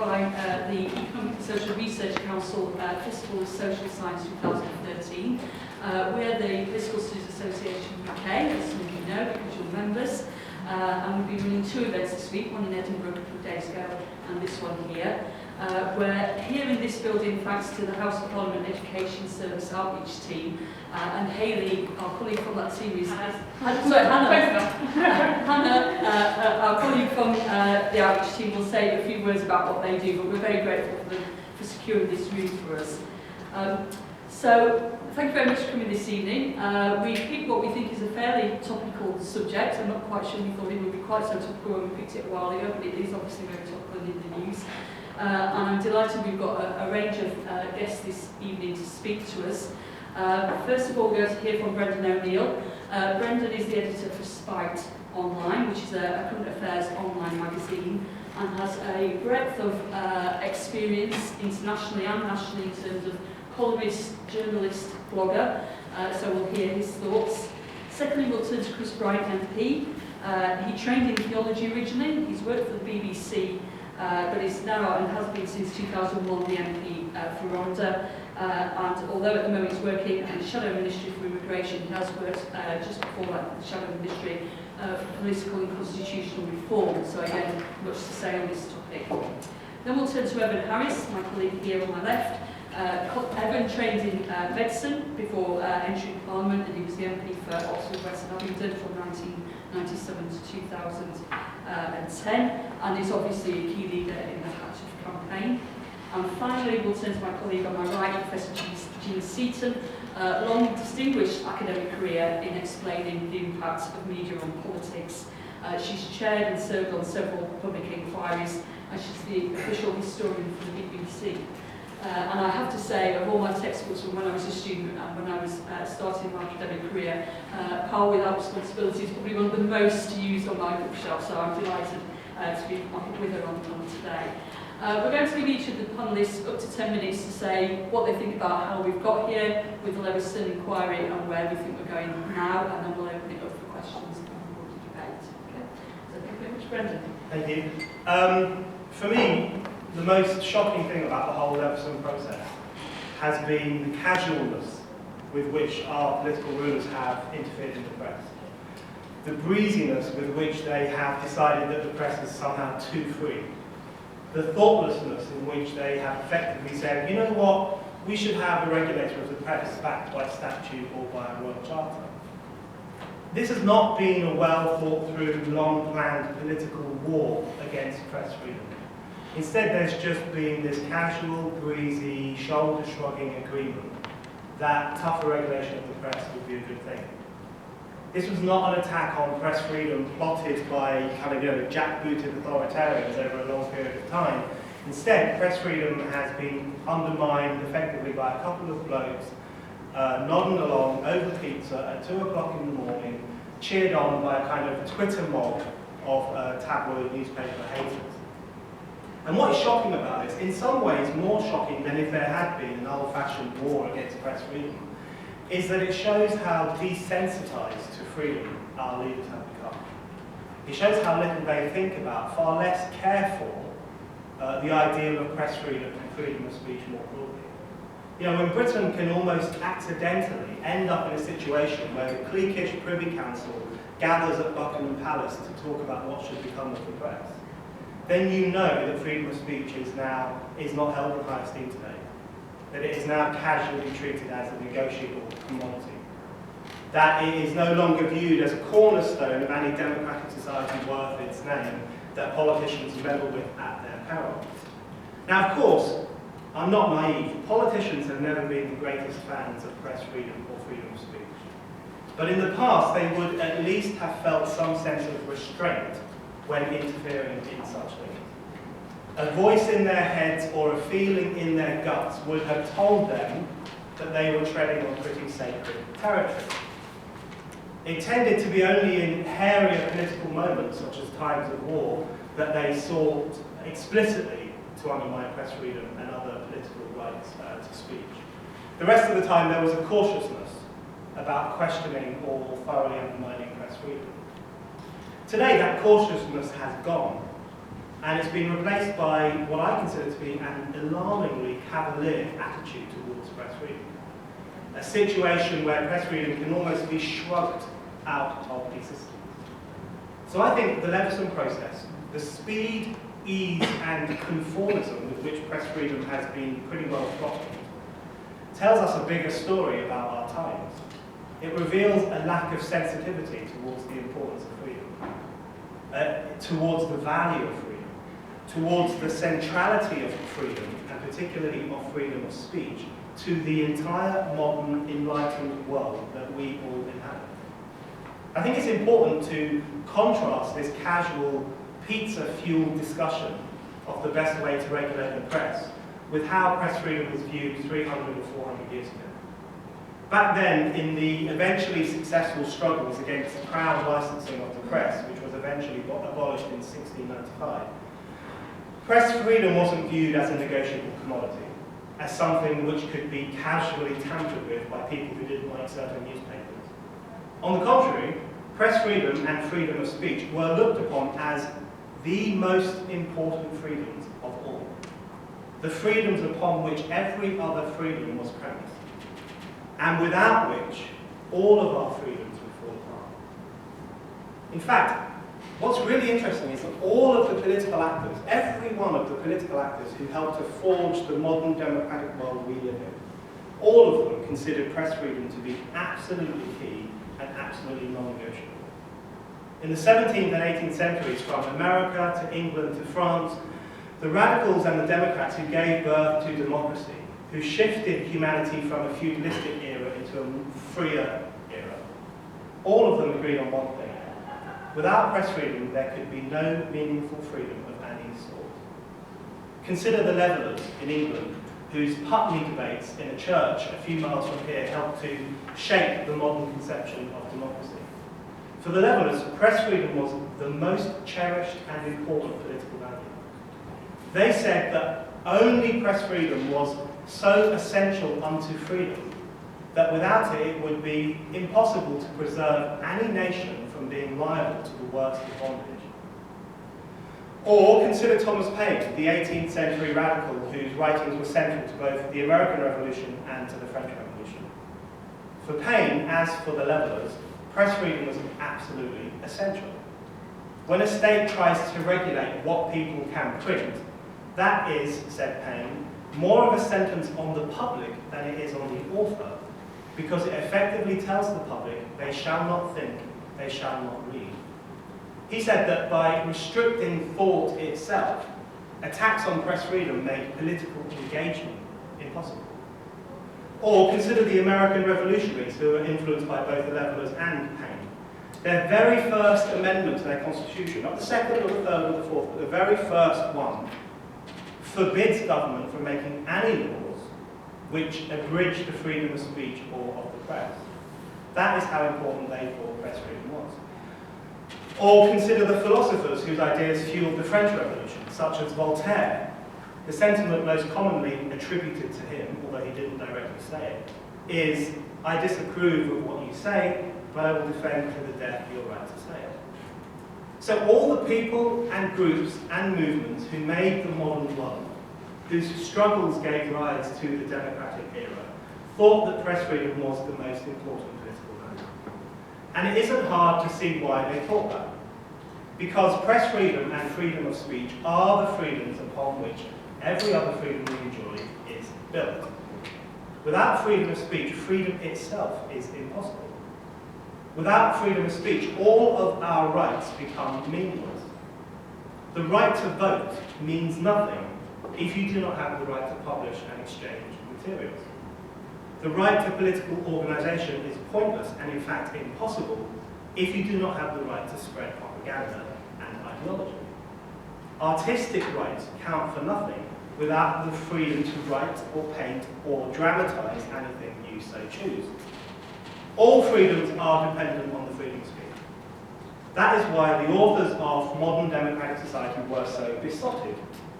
by the Economic and Social Research Council Festival of Social Science 2013. We're the Political Studies Association UK, as some of you know because you're members, and we've been running two events this week, one in Edinburgh a couple of days ago and this one here. We're here in this building thanks to the House of Parliament Education Service Outreach team, and Hayley, our colleague from that team, Hannah, our colleague from the Outreach team will say a few words about what they do, but we're very grateful for them for securing this room for us. So, thank you very much for coming this evening. We picked what we think is a fairly topical subject. I'm not quite sure we thought it would be quite so topical when we picked it a while ago, but it is obviously very topical in the news. And I'm delighted we've got a range of guests this evening to speak to us. First of all, we're going to hear from Brendan O'Neill. Brendan is the editor for Spite Online, which is a current affairs online magazine, and has a breadth of experience internationally and nationally in terms of columnist, journalist, blogger. So we'll hear his thoughts. Secondly, we'll turn to Chris Bryant, MP. He trained in theology originally. He's worked for the BBC, but is now and has been since 2001 the MP for Rwanda. And although at the moment he's working in the Shadow Ministry for Immigration, he has worked just before that in the Shadow Ministry for political and constitutional reform. So again, much to say on this topic. Then we'll turn to Evan Harris, my colleague here on my left. Evan trained in medicine before entering Parliament, and he was the MP for Oxford West and Abingdon from 1997 to 2010, and is obviously a key leader in the Hatchet campaign. And finally, we'll turn to my colleague on my right, Professor Jean Seaton, long distinguished academic career in explaining the impact of media on politics. She's chaired and served on several public inquiries, and she's the official historian for the BBC. And I have to say, of all my textbooks from when I was a student and when I was starting my academic career, Power Without Responsibility is probably one of the most used on my bookshelf, so I'm delighted to be with her on today. We're going to give each of the panellists up to 10 minutes to say what they think about how we've got here with the Leveson inquiry and where we think we're going now, and then we'll open it up for questions and we'll debate. Okay? So thank you very much, Brendan. Thank you. For me, the most shocking thing about the whole Leveson process has been the casualness with which our political rulers have interfered in the press. The breeziness with which they have decided that the press is somehow too free. The thoughtlessness in which they have effectively said, you know what, we should have a regulator of the press backed by statute or by a royal charter. This has not been a well thought through, long planned political war against press freedom. Instead, there's just been this casual, breezy, shoulder-shrugging agreement that tougher regulation of the press would be a good thing. This was not an attack on press freedom plotted by kind of, jackbooted authoritarians over a long period of time. Instead, press freedom has been undermined effectively by a couple of blokes nodding along over pizza at 2 o'clock in the morning, cheered on by a kind of Twitter mob of tabloid newspaper haters. And what is shocking about this, in some ways more shocking than if there had been an old-fashioned war against press freedom, is that it shows how desensitized to freedom our leaders have become. It shows how little they think about, far less care for, the ideal of press freedom and freedom of speech more broadly. When Britain can almost accidentally end up in a situation where the cliquish Privy Council gathers at Buckingham Palace to talk about what should become of the press, then you know that freedom of speech is not held in high esteem today. That it is now casually treated as a negotiable commodity. That it is no longer viewed as a cornerstone of any democratic society worth its name that politicians meddle with at their peril. Now, of course, I'm not naive. Politicians have never been the greatest fans of press freedom or freedom of speech. But in the past, they would at least have felt some sense of restraint when interfering in such things. A voice in their heads or a feeling in their guts would have told them that they were treading on pretty sacred territory. It tended to be only in hairier political moments, such as times of war, that they sought explicitly to undermine press freedom and other political rights to speech. The rest of the time there was a cautiousness about questioning or thoroughly undermining press freedom. Today that cautiousness has gone. and it's been replaced by what I consider to be an alarmingly cavalier attitude towards press freedom. A situation where press freedom can almost be shrugged out of existence. So I think the Leveson process, the speed, ease and conformism with which press freedom has been pretty well throttled, tells us a bigger story about our times. It reveals a lack of sensitivity towards the importance of freedom, towards the value of freedom, towards the centrality of freedom, and particularly of freedom of speech, to the entire modern enlightened world that we all inhabit. I think it's important to contrast this casual, pizza-fueled discussion of the best way to regulate the press with how press freedom was viewed 300 or 400 years ago. Back then, in the eventually successful struggles against the Crown licensing of the press, which was eventually abolished in 1695, press freedom wasn't viewed as a negotiable commodity, as something which could be casually tampered with by people who didn't like certain newspapers. On the contrary, press freedom and freedom of speech were looked upon as the most important freedoms of all. The freedoms upon which every other freedom was premised, and without which all of our freedoms would fall apart. In fact, what's really interesting is that all of the political actors, every one of the political actors who helped to forge the modern democratic world we live in, all of them considered press freedom to be absolutely key and absolutely non-negotiable. In the 17th and 18th centuries, from America to England to France, the radicals and the Democrats who gave birth to democracy, who shifted humanity from a feudalistic era into a freer era, all of them agreed on one thing. Without press freedom, there could be no meaningful freedom of any sort. Consider the Levellers in England, whose Putney debates in a church a few miles from here helped to shape the modern conception of democracy. For the Levellers, press freedom was the most cherished and important political value. They said that only press freedom was so essential unto freedom that without it, it would be impossible to preserve any nation from being liable to the worst of bondage. Or consider Thomas Paine, the 18th century radical whose writings were central to both the American Revolution and to the French Revolution. For Paine, as for the Levellers, press freedom was absolutely essential. When a state tries to regulate what people can print, that is, said Paine, more of a sentence on the public than it is on the author, because it effectively tells the public they shall not think, they shall not read. He said that by restricting thought itself, attacks on press freedom made political engagement impossible. Or consider the American revolutionaries who were influenced by both the Levellers and Paine. Their very first amendment to their constitution, not the second or the third or the fourth, but the very first one, forbids government from making any laws which abridge the freedom of speech or of the press. That is how important they thought press freedom was. Or consider the philosophers whose ideas fueled the French Revolution, such as Voltaire. The sentiment most commonly attributed to him, although he didn't directly say it, is, "I disapprove of what you say, but I will defend to the death your right to say it." So all the people and groups and movements who made the modern world, whose struggles gave rise to the democratic era, thought that press freedom was the most important political value. And it isn't hard to see why they thought that. Because press freedom and freedom of speech are the freedoms upon which every other freedom we enjoy is built. Without freedom of speech, freedom itself is impossible. Without freedom of speech, all of our rights become meaningless. The right to vote means nothing if you do not have the right to publish and exchange materials. The right to political organisation is pointless and in fact impossible if you do not have the right to spread propaganda and ideology. Artistic rights count for nothing without the freedom to write or paint or dramatise anything you so choose. All freedoms are dependent on the freedom of speech. That is why the authors of modern democratic society were so besotted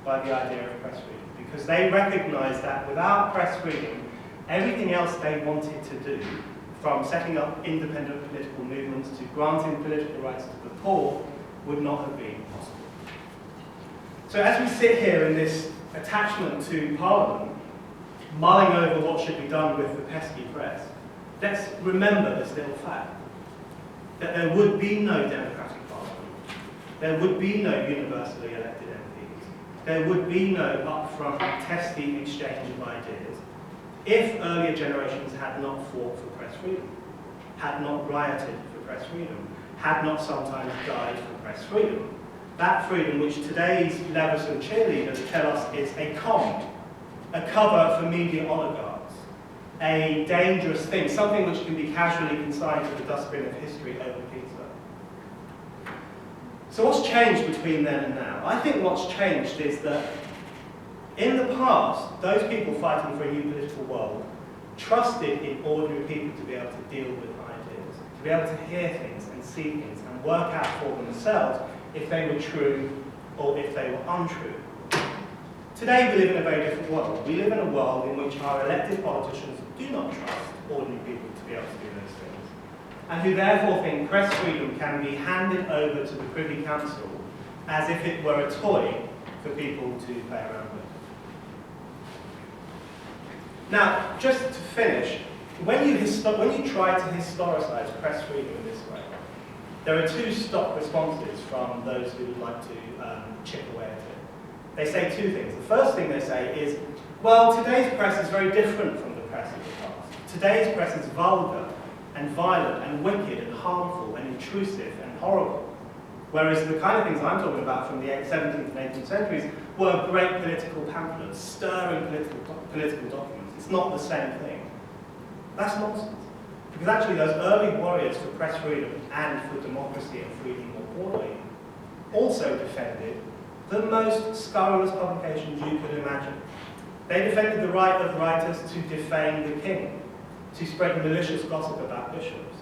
by the idea of press freedom, because they recognised that without press freedom, everything else they wanted to do, from setting up independent political movements to granting political rights to the poor, would not have been possible. So as we sit here in this attachment to Parliament, mulling over what should be done with the pesky press, let's remember this little fact, that there would be no democratic Parliament, there would be no universally elected MPs, there would be no upfront testy exchange of ideas if earlier generations had not fought for press freedom, had not rioted for press freedom, had not sometimes died for press freedom. That freedom which today's Leveson cheerleaders tell us is a con, a cover for media oligarchs, a dangerous thing, something which can be casually consigned to the dustbin of history over pizza. So what's changed between then and now? I think what's changed is that in the past, those people fighting for a new political world trusted in ordinary people to be able to deal with ideas, to be able to hear things and see things and work out for themselves if they were true or if they were untrue. Today we live in a very different world. We live in a world in which our elected politicians do not trust ordinary people to be able to do those things, and who therefore think press freedom can be handed over to the Privy Council as if it were a toy for people to play around with. Now, just to finish, when you try to historicise press freedom in this way, there are two stock responses from those who would like to chip away at it. They say two things. The first thing they say is, well, today's press is very different from the press of the past. Today's press is vulgar and violent and wicked and harmful and intrusive and horrible. Whereas the kind of things I'm talking about from the 17th and 18th centuries were great political pamphlets, stirring political documents. It's not the same thing. That's nonsense. Because actually those early warriors for press freedom and for democracy and freedom more broadly also defended the most scurrilous publications you could imagine. They defended the right of writers to defame the king, to spread malicious gossip about bishops,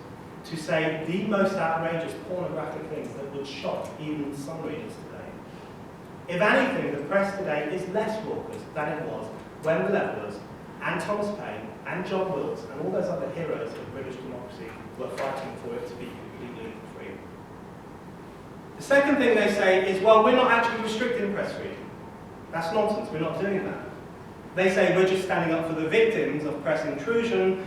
to say the most outrageous pornographic things that would shock even some readers today. If anything, the press today is less raucous than it was when the Levellers and Thomas Paine and John Wilkes and all those other heroes of British democracy were fighting for it to be completely free. The second thing they say is, well, we're not actually restricting press freedom. That's nonsense, we're not doing that. They say we're just standing up for the victims of press intrusion,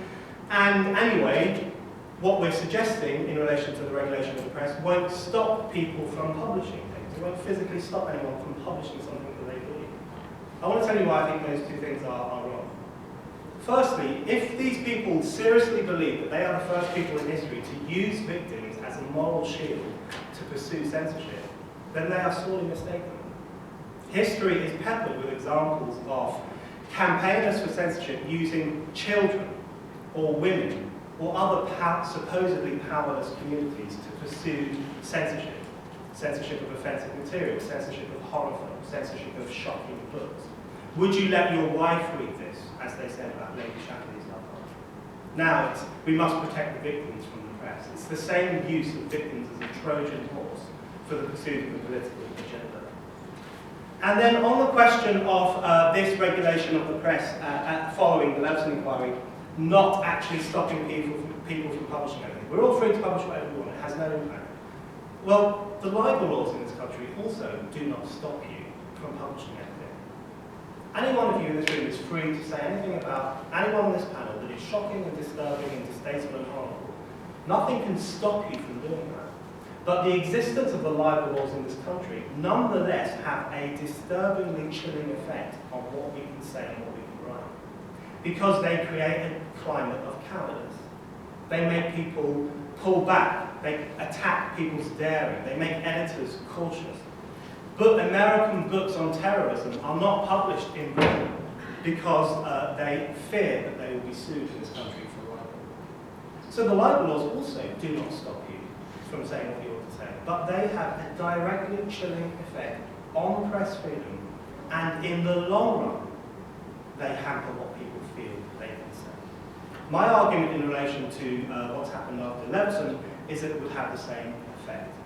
and anyway, what we're suggesting in relation to the regulation of the press won't stop people from publishing things. It won't physically stop anyone from publishing something that they believe. I want to tell you why I think those two things are wrong. Firstly, if these people seriously believe that they are the first people in history to use victims as a moral shield to pursue censorship, then they are sorely mistaken. History is peppered with examples of campaigners for censorship using children or women or other supposedly powerless communities to pursue censorship. Censorship of offensive material, censorship of horror films, censorship of shocking books. Would you let your wife read this, as they said about Lady Shapley's novel? Now we must protect the victims from the press. It's the same use of victims as a Trojan horse for the pursuit of the political agenda. And then on the question of this regulation of the press following the Leveson inquiry, not actually stopping people from publishing anything. We're all free to publish whatever we want, it has no impact. Well, the libel laws in this country also do not stop you from publishing anything. Any one of you in this room is free to say anything about anyone on this panel that is shocking and disturbing and distasteful and horrible. Nothing can stop you from doing that. But the existence of the libel laws in this country nonetheless have a disturbingly chilling effect on what we can say and what we can write. Because they create a climate of cowardice. They make people pull back. They attack people's daring. They make editors cautious. But American books on terrorism are not published in Britain because they fear that they will be sued in this country for libel. So the libel laws also do not stop you from saying what you ought to say, but they have a directly chilling effect on press freedom, and in the long run, they hamper what people feel they can say. My argument in relation to what's happened after Leveson is that it would have the same effect.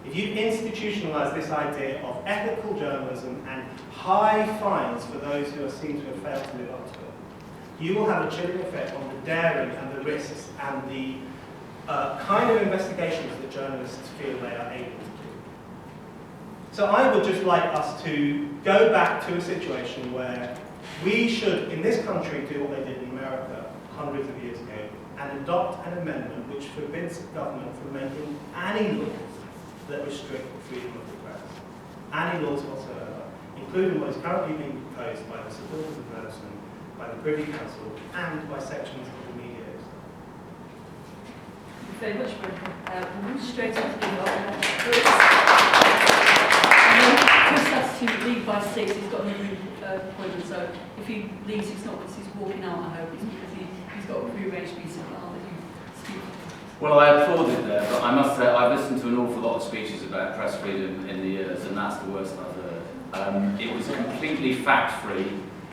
If you institutionalise this idea of ethical journalism and high fines for those who are seen to have failed to live up to it, you will have a chilling effect on the daring and the risks and the kind of investigations that journalists feel they are able to do. So I would just like us to go back to a situation where we should, in this country, do what they did in America hundreds of years ago and adopt an amendment which forbids government from making any laws that restrict the freedom of the press. Any laws whatsoever, including what is currently being proposed by the supporters of Leveson, by the Privy Council, and by sections of the media. Thank you very much, Brendan. We'll move straight on to the Chris has to leave by 6. He's got another appointment, so if he leaves, it's not because he's walking out, I hope. It's because he's got a pre-arranged meeting. I'll let you speak. Well, I applauded there, but I must say I've listened to an awful lot of speeches about press freedom in the years, and that's the worst I've heard. It was completely fact-free.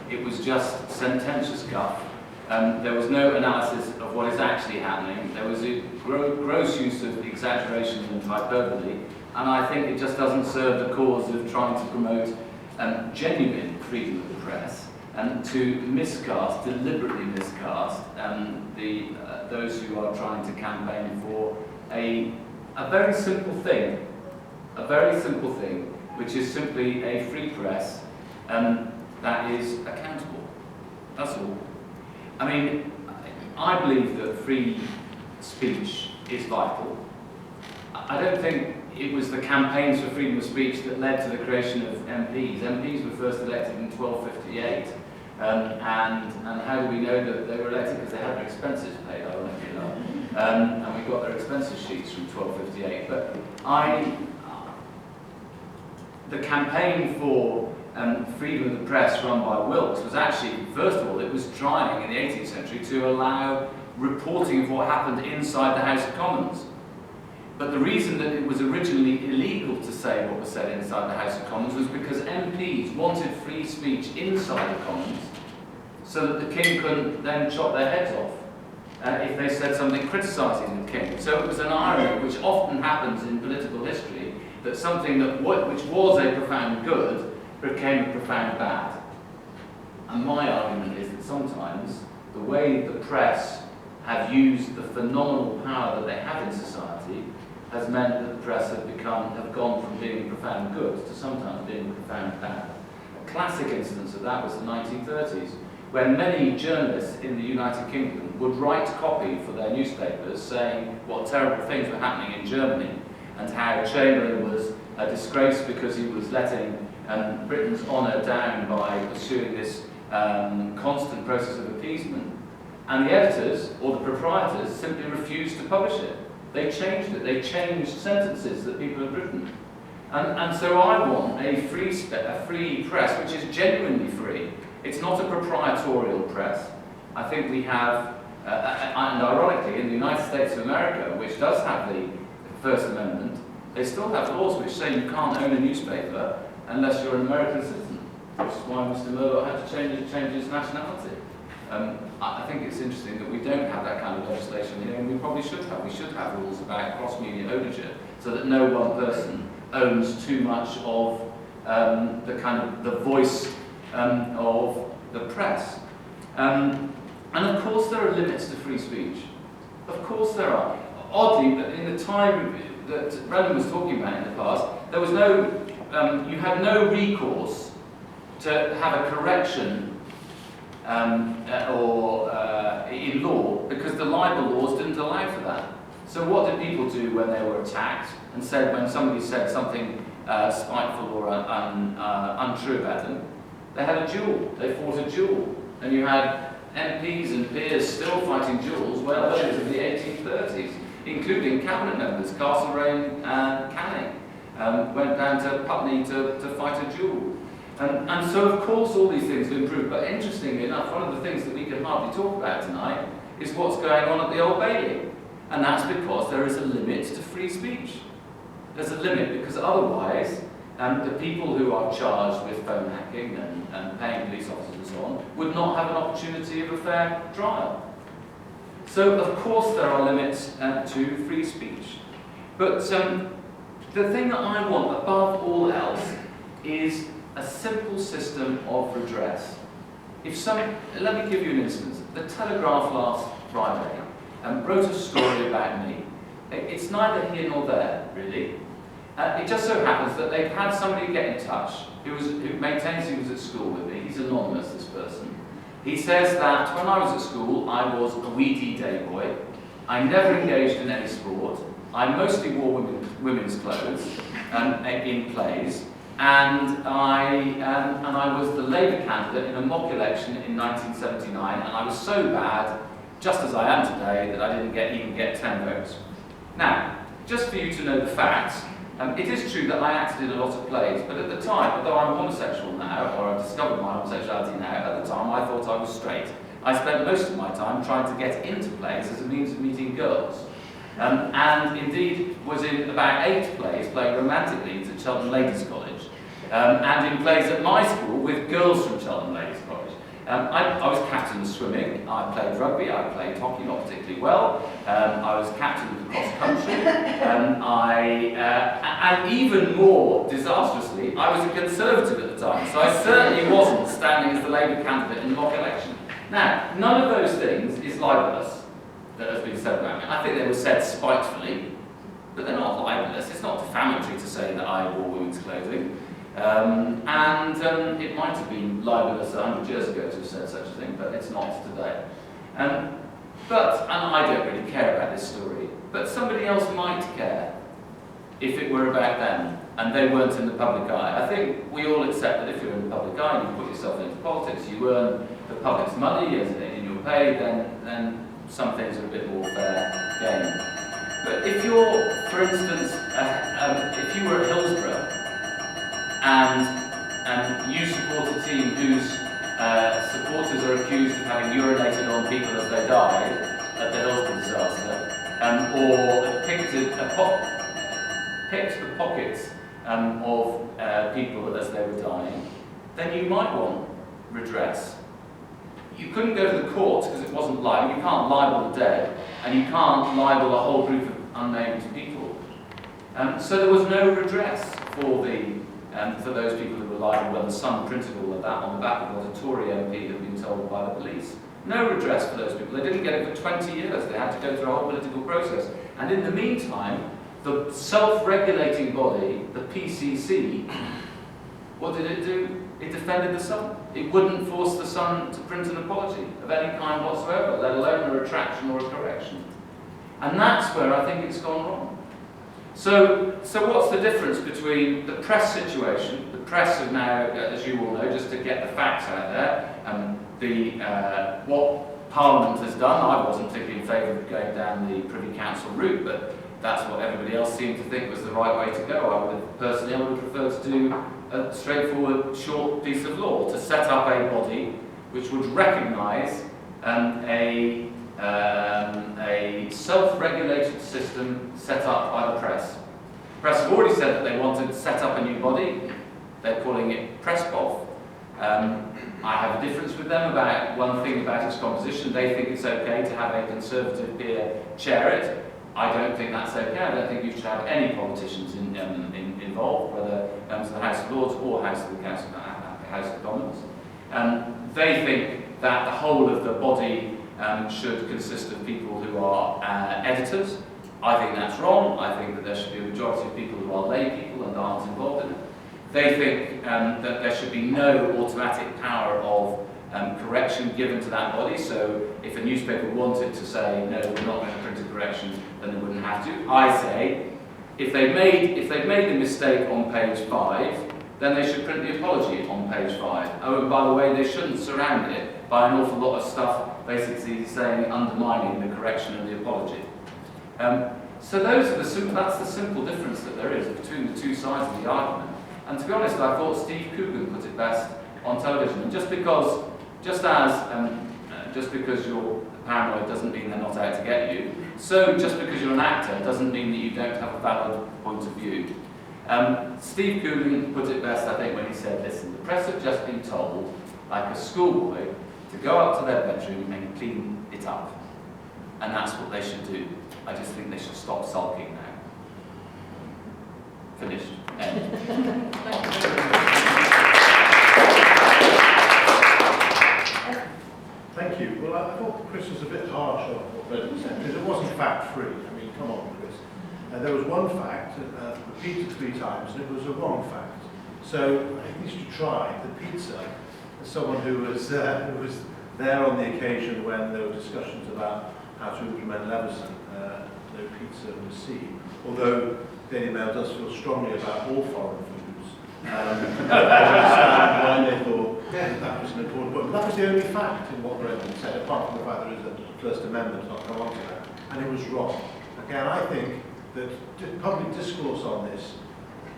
It was just sententious guff. There was no analysis of what is actually happening. There was a gross use of exaggeration and hyperbole, and I think it just doesn't serve the cause of trying to promote genuine freedom of the press and to miscast, deliberately miscast, those who are trying to campaign for a very simple thing, which is simply a free press that is accountable. That's all. I mean, I believe that free speech is vital. I don't think it was the campaigns for freedom of speech that led to the creation of MPs. MPs were first elected in 1258. And how do we know that they were elected? Because they had their expenses paid, ironically enough. And we got their expenses sheets from 1258. But the campaign for freedom of the press run by Wilkes was actually, first of all, it was trying in the 18th century to allow reporting of what happened inside the House of Commons. But the reason that it was originally illegal to say what was said inside the House of Commons was because MPs wanted free speech inside the Commons so that the King couldn't then chop their heads off if they said something criticising the King. So it was an irony, which often happens in political history, that something which was a profound good became a profound bad. And my argument is that sometimes the way the press have used the phenomenal power that they have in society has meant that the press have gone from being a profound good to sometimes being a profound bad. A classic instance of that was the 1930s, when many journalists in the United Kingdom would write copy for their newspapers saying what terrible things were happening in Germany and how Chamberlain was a disgrace because he was letting Britain's honour down by pursuing this constant process of appeasement. And the editors, or the proprietors, simply refused to publish it. They changed it. They changed sentences that people had written. And so I want a free press, which is genuinely free. It's not a proprietorial press. I think we have, and ironically, in the United States of America, which does have the First Amendment, they still have laws which say you can't own a newspaper unless you're an American citizen, which is why Mr. Murdoch had to change his nationality. I think it's interesting that we don't have that kind of legislation here, and we probably should have. We should have rules about cross-media ownership, so that no one person owns too much of the voice of the press. And of course there are limits to free speech. Of course there are. Oddly, in the time that Brendan was talking about in the past, there was no, you had no recourse to have a correction in law, because the libel laws didn't allow for that. So what did people do when they were attacked and said, when somebody said something spiteful or untrue about them? They had a duel. They fought a duel. And you had MPs and peers still fighting duels well into the 1830s, including cabinet members. Castlereagh and Canning went down to Putney to fight a duel. And so, of course, all these things will improve. But interestingly enough, one of the things that we can hardly talk about tonight is what's going on at the Old Bailey. And that's because there is a limit to free speech. There's a limit, because otherwise, the people who are charged with phone hacking and paying police officers and so on would not have an opportunity of a fair trial. So, of course, there are limits to free speech. But the thing that I want above all else is a simple system of redress. Let me give you an instance. The Telegraph last Friday wrote a story about me. It's neither here nor there, really. It just so happens that they've had somebody get in touch who maintains he was at school with me. He's anonymous, this person. He says that when I was at school, I was a weedy day boy. I never engaged in any sport. I mostly wore women's clothes in plays. And I was the Labour candidate in a mock election in 1979, and I was so bad, just as I am today, that I didn't even get 10 votes. Now, just for you to know the facts, it is true that I acted in a lot of plays, but at the time, although I'm homosexual now, or I've discovered my homosexuality now, at the time I thought I was straight. I spent most of my time trying to get into plays as a means of meeting girls. And indeed was in about 8 plays playing romantic leads at Cheltenham Ladies' College, and in plays at my school with girls from Cheltenham Ladies' College. I was captain of swimming, I played rugby, I played hockey not particularly well, I was captain of the cross country, and even more disastrously, I was a Conservative at the time, so I certainly wasn't standing as the Labour candidate in the mock election. Now, none of those things is libellous that has been said about me. I think they were said spitefully, but they're not libellous. It's not defamatory to say that I wore women's clothing. It might have been libellous 100 years ago to have said such a thing, but it's not today. And I don't really care about this story, but somebody else might care if it were about them, and they weren't in the public eye. I think we all accept that if you're in the public eye and you put yourself into politics, you earn the public's money in your pay, then some things are a bit more fair game. But if you're, for instance, if you were at Hillsborough, and you support a team whose supporters are accused of having urinated on people as they died at the Hillsborough disaster, or picked the pockets of people as they were dying, then you might want redress. You couldn't go to the courts because it wasn't libel. You can't libel the dead, and you can't libel a whole group of unnamed people. So there was no redress for those people who were libelled, when the Sun printed all of that on the back of what a Tory MP had been told by the police. No redress for those people. They didn't get it for 20 years. They had to go through a whole political process. And in the meantime, the self-regulating body, the PCC, what did it do? It defended the Sun. It wouldn't force the Sun to print an apology of any kind whatsoever, let alone a retraction or a correction. And that's where I think it's gone wrong. So what's the difference between the press situation? The press have now, as you all know, just to get the facts out there, what Parliament has done. I wasn't particularly in favour of going down the Privy Council route, but that's what everybody else seemed to think was the right way to go. I would have preferred to do a straightforward, short piece of law, to set up a body which would recognise a self-regulated system set up by the press. The press have already said that they wanted to set up a new body. They're calling it PressBov. I have a difference with them about one thing about its composition. They think it's okay to have a Conservative peer chair it. I don't think that's okay. I don't think you should have any politicians involved, whether to the House of Lords or House of Commons. They think that the whole of the body should consist of people who are editors. I think that's wrong. I think that there should be a majority of people who are lay people and aren't involved in it. They think that there should be no automatic power of correction given to that body. So if a newspaper wanted to say, no, we're not going to print a correction, then they wouldn't have to. I say, if they've made a mistake on page 5, then they should print the apology on page 5. Oh, and by the way, they shouldn't surround it by an awful lot of stuff basically saying, undermining the correction and the apology. So that's the simple difference that there is between the two sides of the argument. And to be honest, I thought Steve Coogan put it best on television. And just because you're paranoid doesn't mean they're not out to get you. So just because you're an actor doesn't mean that you don't have a valid point of view. Steve Coogan put it best, I think, when he said, listen, the press have just been told, like a schoolboy, to go up to their bedroom and clean it up. And that's what they should do. I just think they should stop sulking now. Finished. End. Thank you. Well, I thought Chris was a bit harsh on what Brendan said, because it wasn't fact-free. I mean, come on, Chris. there was one fact, repeated 3 times, and it was a wrong fact. So I think you should try the pizza. As someone who was there on the occasion when there were discussions about how to implement Leveson, no pizza was seen. Although Daily Mail does feel strongly about all foreign foods. I understand why they thought that was an important point. But that was the only fact in what Bryant said, apart from the fact there is a First Amendment, I'll come on to that. And it was wrong. Okay, and I think that public discourse on this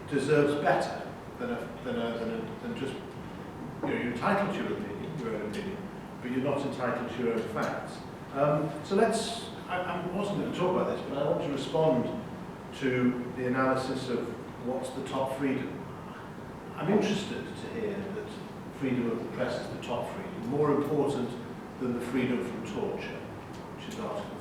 deserves better than just, you know, you're entitled to your own opinion, but you're not entitled to your own facts. So let's, I wasn't going to talk about this, but I want to respond to the analysis of what's the top freedom. I'm interested to hear that freedom of the press is the top freedom, more important than the freedom from torture, which is Article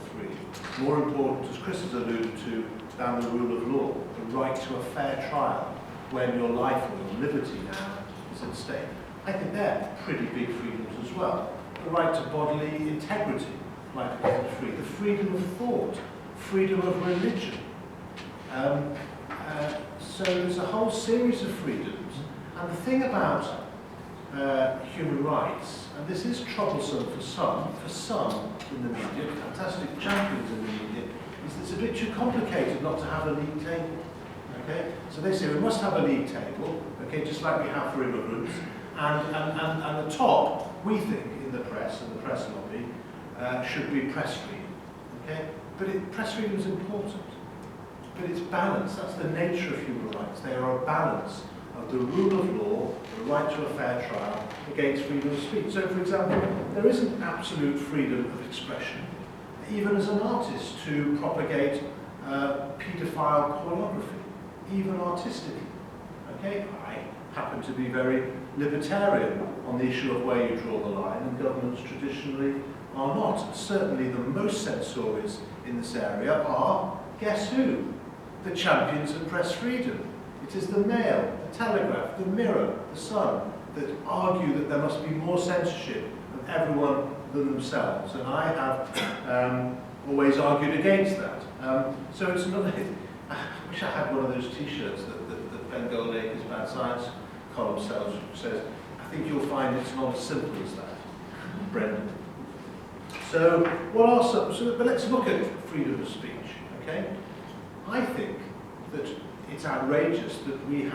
3. More important, as Chris has alluded to, than the rule of law, the right to a fair trial when your life or your liberty now is at stake. I think they're pretty big freedoms as well. The right to bodily integrity might be kept free. The freedom of thought, freedom of religion. So there's a whole series of freedoms. And the thing about human rights, and this is troublesome for some in the media, fantastic champions in the media, is that it's a bit too complicated not to have a league table. Okay? So they say we must have a league table, okay, just like we have for immigrants. And the top, we think, in the press and the press lobby, should be press freedom. Okay? But press freedom is important. But it's balance. That's the nature of human rights. They are a balance of the rule of law, the right to a fair trial, against freedom of speech. So, for example, there isn't absolute freedom of expression, even as an artist, to propagate paedophile pornography, even artistically. Okay? I happen to be very libertarian on the issue of where you draw the line, and governments traditionally are not. Certainly the most censorious in this area are, guess who? The champions of press freedom. It is the Mail, the Telegraph, the Mirror, the Sun that argue that there must be more censorship of everyone than themselves. And I have always argued against that. So it's not. I wish I had one of those T-shirts that Bengal Laker's Bad Science column sells, which says, "I think you'll find it's not as simple as that." Brendan. So what are some? But let's look at freedom of speech. Okay. I think that it's outrageous that we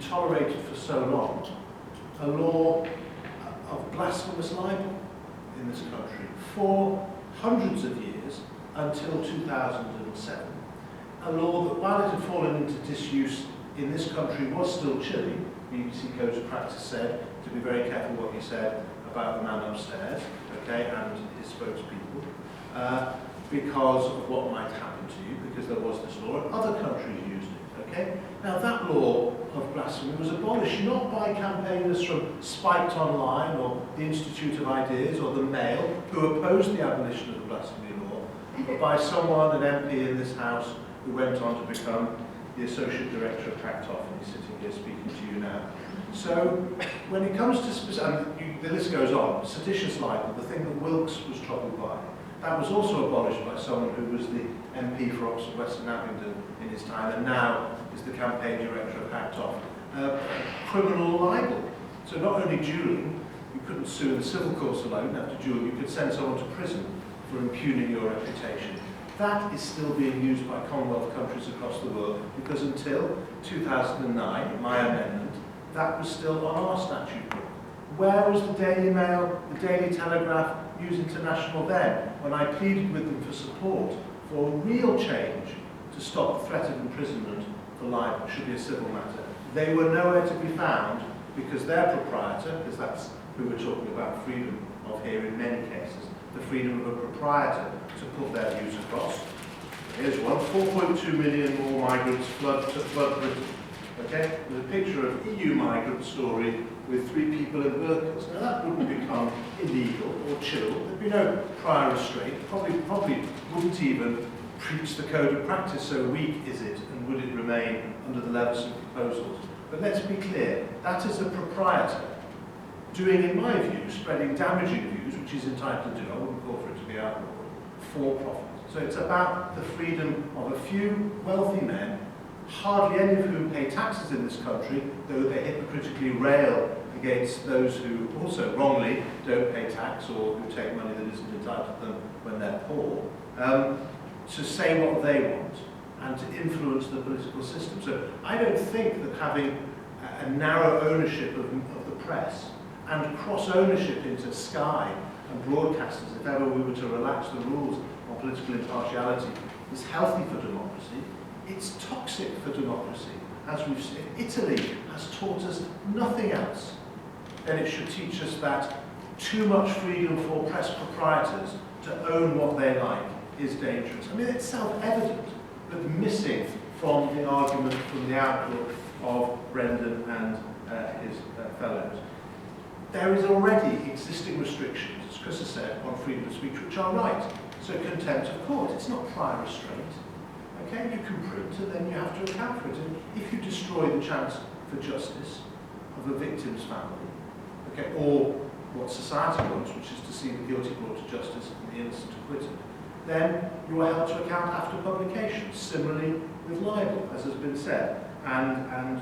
tolerated for so long a law of blasphemous libel in this country for hundreds of years until 2007. A law that, while it had fallen into disuse in this country, was still chilling. BBC Code of Practice said to be very careful what you said about the man upstairs, okay, and his spokespeople, because of what might happen to you, because there was this law, and other countries used it, okay? Now that law of blasphemy was abolished not by campaigners from Spiked Online or the Institute of Ideas or the Mail, who opposed the abolition of the blasphemy law, but by someone, an MP in this House, who went on to become the Associate Director of Pactoff, and he's sitting here speaking to you now. So, when it comes to, the list goes on, seditious libel, the thing that Wilkes was troubled by, that was also abolished by someone who was the MP for Oxford Western Abingdon in his time, and now is the campaign director of Pactoff. Criminal libel. So not only dueling, you couldn't sue in the civil courts alone, after duel, you could send someone to prison for impugning your reputation. That is still being used by Commonwealth countries across the world, because until 2009, my amendment, that was still on our statute book. Where was the Daily Mail, the Daily Telegraph, News International then, when I pleaded with them for support for real change to stop the threat of imprisonment for libel? It should be a civil matter. They were nowhere to be found because their proprietor, because that's who we're talking about freedom of here in many cases, the freedom of a proprietor to put their views across. Here's one, 4.2 million more migrants flood Britain. Okay, there's a picture of EU migrant story with 3 people in burqas. Now that wouldn't become illegal or chill. There'd be no prior restraint. Probably wouldn't even preach the code of practice, so weak is it, and would it remain under the Leveson proposals. But let's be clear, that is a proprietor doing, in my view, spreading damaging views, which he's entitled to do, I wouldn't call for it to be outlawed, for profit. So it's about the freedom of a few wealthy men, hardly any of whom pay taxes in this country, though they hypocritically rail against those who also wrongly don't pay tax or who take money that isn't entitled to them when they're poor, to say what they want and to influence the political system. So I don't think that having a narrow ownership of the press and cross-ownership into Sky and broadcasters, if ever we were to relax the rules on political impartiality, is healthy for democracy. It's toxic for democracy. As we've seen, Italy has taught us nothing else. Then it should teach us that too much freedom for press proprietors to own what they like is dangerous. I mean, it's self-evident, but missing from the argument, from the outlook of Brendan and his fellows. There is already existing restrictions, as Chris has said, on freedom of speech, which are right. So contempt of court, it's not prior restraint. Okay, you can print and then you have to account for it. And if you destroy the chance for justice of a victim's family, okay, or what society wants, which is to see the guilty brought to justice and the innocent acquitted, then you are held to account after publication. Similarly with libel, as has been said, and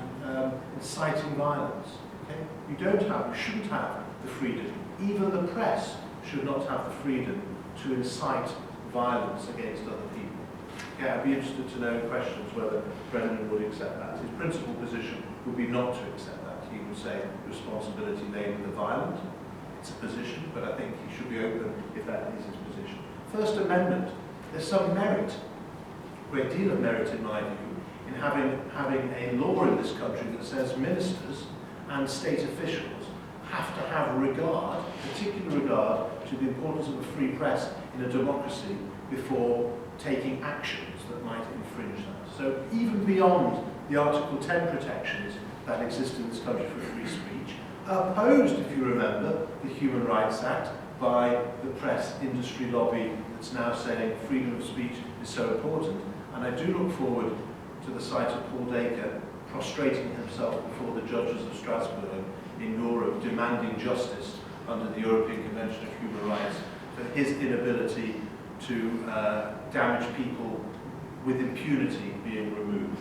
inciting violence. Okay? You shouldn't have the freedom. Even the press should not have the freedom to incite violence against other people. Okay, I'd be interested to know in questions whether Brendan would accept that. His principal position would be not to accept that. He would say responsibility lay with the violent. It's a position, but I think he should be open if that is his position. First Amendment, there's some merit, a great deal of merit in my view, in having a law in this country that says ministers and state officials have to have regard, particular regard, to the importance of a free press in a democracy before taking actions that might infringe that. So even beyond the Article 10 protections that exist in this country for free speech, opposed, if you remember, the Human Rights Act by the press industry lobby that's now saying freedom of speech is so important. And I do look forward to the sight of Paul Dacre prostrating himself before the judges of Strasbourg in Europe, demanding justice under the European Convention of Human Rights for his inability to damage people with impunity being removed.